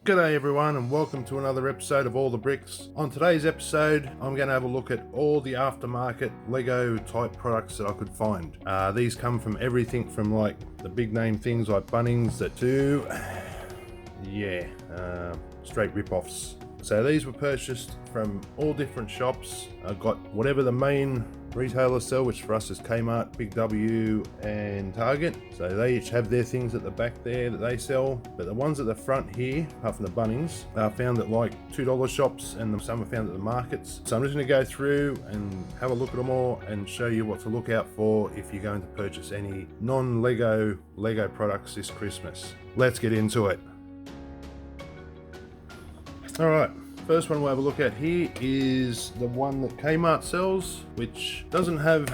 G'day everyone and welcome to another episode of All the Bricks. On today's episode, I'm going to have a look at all the aftermarket Lego type products that I could find. These come from everything from like the big name things like Bunnings to, straight rip-offs. So these were purchased from all different shops. I've got whatever the main retailers sell, which for us is Kmart, Big W and Target. So they each have their things at the back there that they sell. But the ones at the front here, apart from the Bunnings, are found at like $2 shops and some are found at the markets. So I'm just going to go through and have a look at them all and show you what to look out for if you're going to purchase any non-Lego products this Christmas. Let's get into it. Alright, first one we'll have a look at here is the one that Kmart sells, which doesn't have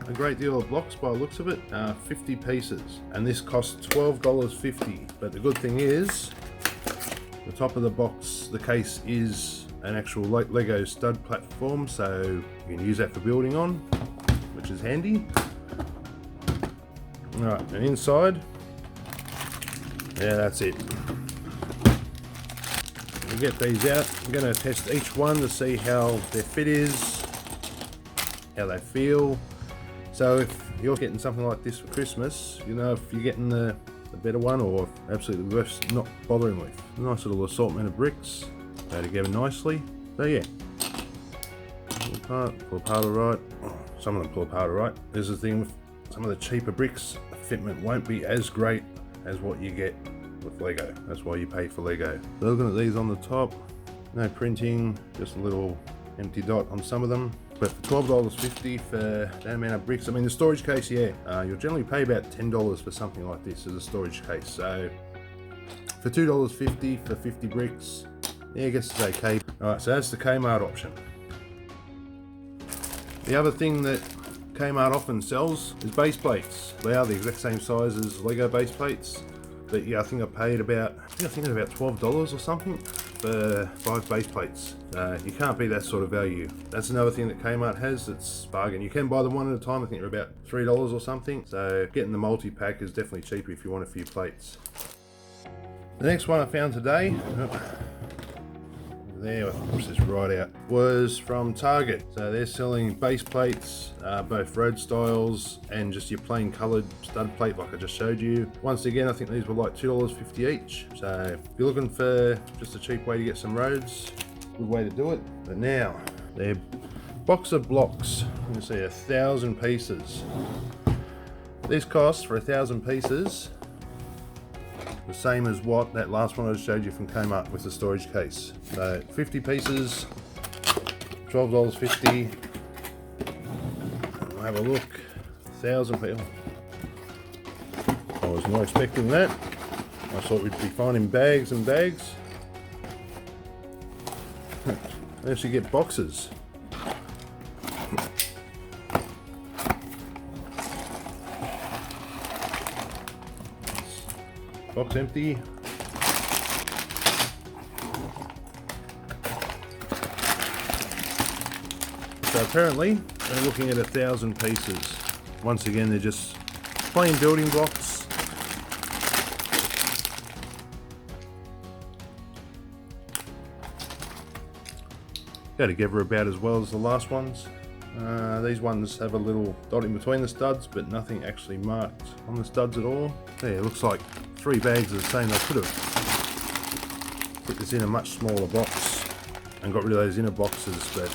a great deal of blocks by the looks of it, 50 pieces, and this costs $12.50. But the good thing is, the top of the box, the case is an actual Lego stud platform, so you can use that for building on, which is handy. Alright, and inside, yeah, that's it. We'll get these out. I'm going to test each one to see how their fit is, how they feel. So if you're getting something like this for Christmas, you know if you're getting the better one or absolutely worth not bothering with. Nice little assortment of bricks, go together nicely. So yeah, pull apart alright. Some of them pull apart alright. There's the thing with some of the cheaper bricks, the fitment won't be as great as what you get with Lego. That's why you pay for Lego. So looking at these on the top, no printing, just a little empty dot on some of them. But for $12.50 for that amount of bricks, I mean the storage case, you'll generally pay about $10 for something like this as a storage case. So for $2.50 for 50 bricks, yeah, I guess it's okay. Alright, so that's the Kmart option. The other thing that Kmart often sells is base plates. They are the exact same size as Lego base plates. But yeah, I think I paid about $12 or something for 5 base plates. You can't beat that sort of value. That's another thing that Kmart has, it's bargain. You can buy them one at a time, I think they're about $3 or something. So getting the multi-pack is definitely cheaper if you want a few plates. The next one I found today, there, push this right out, was from Target. So they're selling base plates, both road styles and just your plain coloured stud plate like I just showed you. Once again, I think these were like $2.50 each. So if you're looking for just a cheap way to get some roads, good way to do it. But now, they're box of blocks. You can see 1,000 pieces. These cost for 1,000 pieces the same as what that last one I just showed you from Kmart with the storage case. So 50 pieces, $12.50. We'll have a look. 1,000 people. I was not expecting that. I thought we'd be finding bags and bags. I actually get boxes. Box empty. So apparently they're looking at 1,000 pieces. Once again, they're just plain building blocks. Go together about as well as the last ones. These ones have a little dot in between the studs, but nothing actually marked on the studs at all. Yeah, it looks like 3 bags of the same. I could have put this in a much smaller box and got rid of those inner boxes, but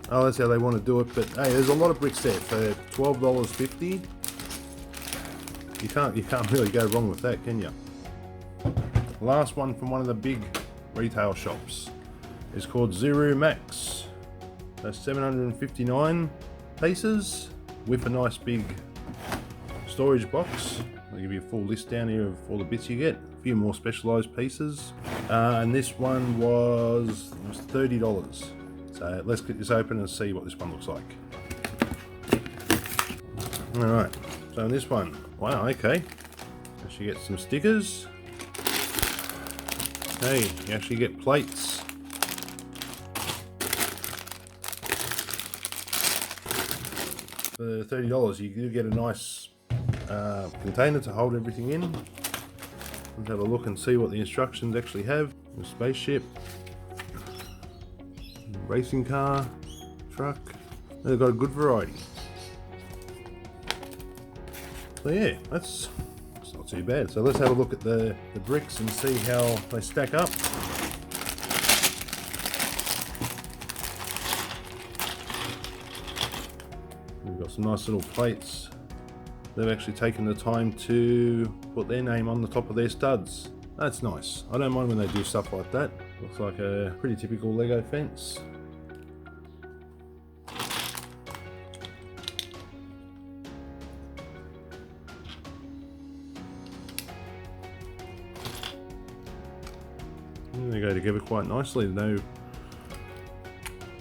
that's how they want to do it. But hey, there's a lot of bricks there for $12.50. You can't really go wrong with that, can you? Last one from one of the big retail shops is called Zero Max. That's 759 pieces with a nice big storage box. I'll give you a full list down here of all the bits you get. A few more specialised pieces. And this one was $30. So let's get this open and see what this one looks like. Alright, so in this one, wow, okay. Actually get some stickers. Hey, you actually get plates. For $30 you do get a nice container to hold everything in. Let's have a look and see what the instructions actually have. A spaceship, racing car, truck. They've got a good variety. So yeah, it's not too bad. So let's have a look at the bricks and see how they stack up. We've got some nice little plates. They've actually taken the time to put their name on the top of their studs. That's nice. I don't mind when they do stuff like that. Looks like a pretty typical Lego fence. And they go together quite nicely. No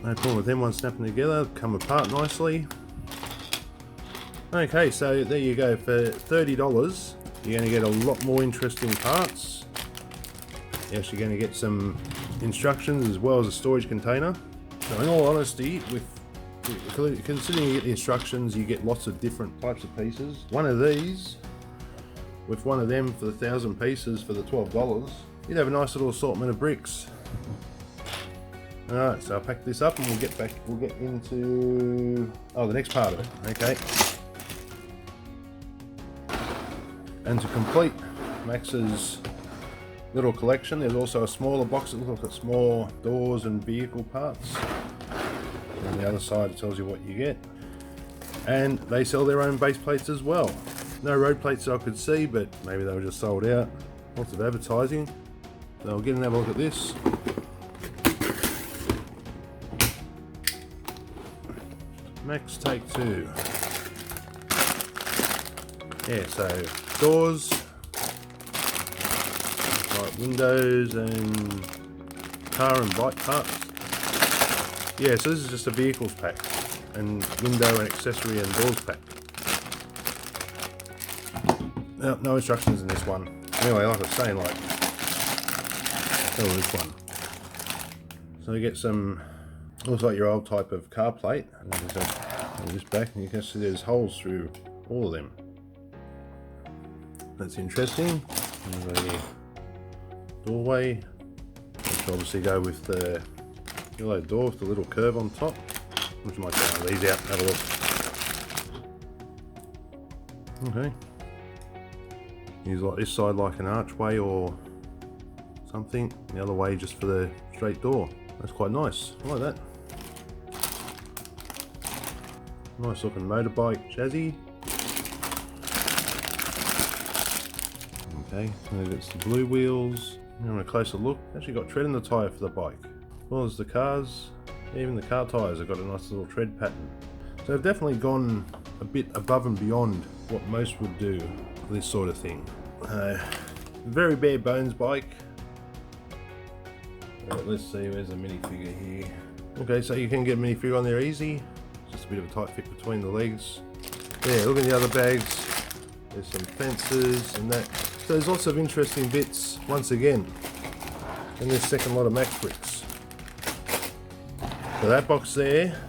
problem with them one snapping together. Come apart nicely. Okay, so there you go. For $30, you're going to get a lot more interesting parts. You're actually going to get some instructions as well as a storage container. So in all honesty, considering you get the instructions, you get lots of different types of pieces. One of these, with one of them for the 1,000 pieces for the $12, you'd have a nice little assortment of bricks. Alright, so I'll pack this up and we'll get into the next part of it. Okay. And to complete Max's little collection, there's also a smaller box that looks like small doors and vehicle parts. On the other side it tells you what you get. And they sell their own base plates as well. No road plates that I could see, but maybe they were just sold out. Lots of advertising. So I'll get and have a look at this. Max Take 2. Yeah, so doors, like windows and car and bike parts. Yeah, so this is just a vehicles pack and window and accessory and doors pack. No instructions in this one. Anyway, like I was saying, this one. So you get some, looks like your old type of car plate. And there's this back, and you can see there's holes through all of them. That's interesting. And the doorway, which obviously go with the yellow door with the little curve on top. Which might get one of these out and have a look. Okay. Use like this side like an archway or something. The other way just for the straight door. That's quite nice. I like that. Nice looking motorbike chassis. Okay, and it's the blue wheels. And a closer look, actually got tread in the tyre for the bike. As well as the cars, even the car tyres have got a nice little tread pattern. So they've definitely gone a bit above and beyond what most would do for this sort of thing. Very bare bones bike. Let's see, where's the minifigure here? Okay, so you can get a minifigure on there easy. Just a bit of a tight fit between the legs. Yeah, look at the other bags. There's some fences and that. So there's lots of interesting bits, once again, in this second lot of Max bricks. So that box there,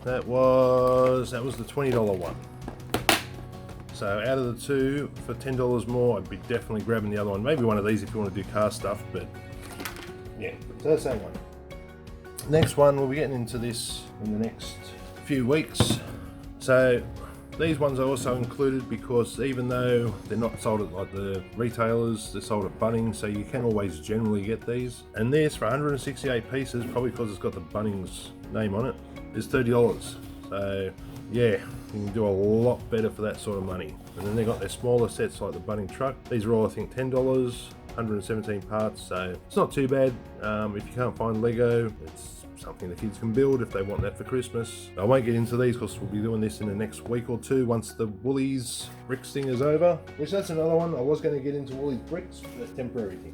that was the $20 one. So out of the two, for $10 more, I'd be definitely grabbing the other one. Maybe one of these if you want to do car stuff, but yeah, so that's that one. Next one, we'll be getting into this in the next few weeks. So these ones are also included because even though they're not sold at like the retailers, they're sold at Bunnings, so you can always generally get these. And this for 168 pieces, probably because it's got the Bunnings name on it, is $30. So yeah, you can do a lot better for that sort of money. And then they got their smaller sets like the Bunnings truck. These are all I think $10, 117 parts, so it's not too bad. If you can't find Lego, it's something the kids can build if they want that for Christmas. I won't get into these because we'll be doing this in the next week or two once the Woolies bricks thing is over. Which that's another one. I was going to get into Woolies bricks, but that's temporary thing.